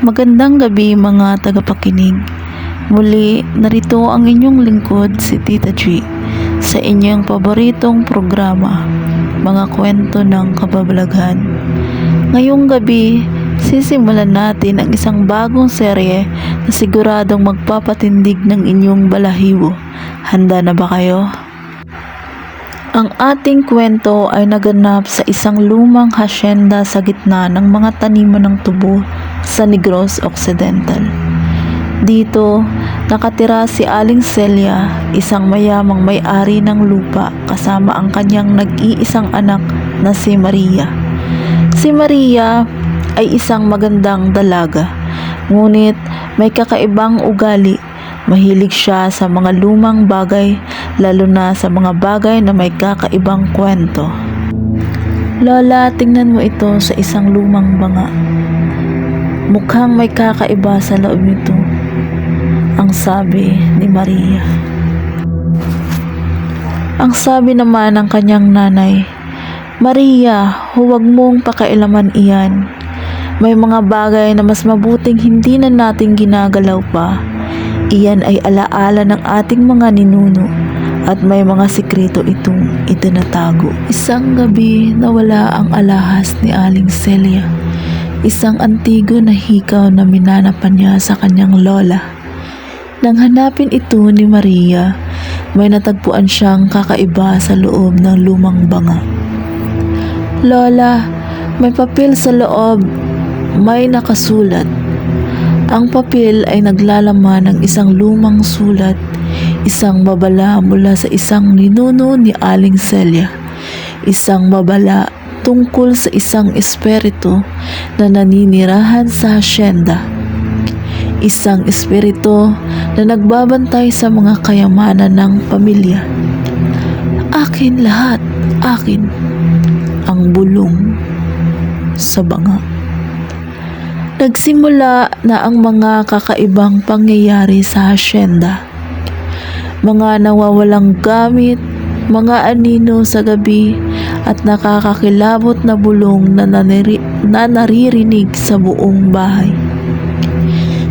Magandang gabi mga tagapakinig. Muli, narito ang inyong lingkod si Tita G sa inyong paboritong programa, Mga Kwento ng Kababalaghan. Ngayong gabi, sisimulan natin ang isang bagong serye na siguradong magpapatindig ng inyong balahibo. Handa na ba kayo? Ang ating kwento ay naganap sa isang lumang hasyenda sa gitna ng mga taniman ng tubo sa Negros Occidental. Dito, nakatira si Aling Celia, isang mayamang may-ari ng lupa kasama ang kanyang nag-iisang anak na si Maria. Si Maria ay isang magandang dalaga, ngunit may kakaibang ugali. Mahilig siya sa mga lumang bagay, lalo na sa mga bagay na may kakaibang kwento. Lola, tingnan mo ito sa isang lumang banga. Mukhang may kakaiba sa loob nito, ang sabi ni Maria. Ang sabi naman ng kanyang nanay, Maria, huwag mong pakailaman iyan. May mga bagay na mas mabuting hindi na natin ginagalaw pa. Iyan ay alaala ng ating mga ninuno at may mga sikreto itong itinatago. Isang gabi nawala ang alahas ni Aling Celia, isang antigo na hikaw na minanapan niya sa kanyang lola. Nang hanapin ito ni Maria, may natagpuan siyang kakaiba sa loob ng lumang banga. Lola, may papel sa loob, may nakasulat. Ang papel ay naglalaman ng isang lumang sulat, isang babala mula sa isang ninuno ni Aling Celia, isang babala tungkol sa isang espiritu na naninirahan sa hasyenda, isang espiritu na nagbabantay sa mga kayamanan ng pamilya. Akin lahat, akin, ang bulong sa banga. Nagsimula na ang mga kakaibang pangyayari sa hasyenda. Mga nawawalang gamit, mga anino sa gabi, at nakakakilabot na bulong na naririnig sa buong bahay.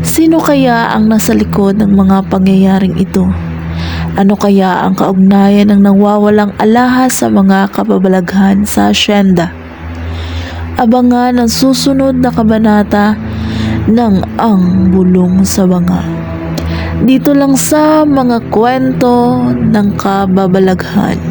Sino kaya ang nasa likod ng mga pangyayaring ito? Ano kaya ang kaugnayan ng nawawalang alahas sa mga kababalaghan sa hasyenda? Abangan ang susunod na kabanata ng Ang Bulong sa Banga. Dito lang sa Mga Kwento ng Kababalaghan.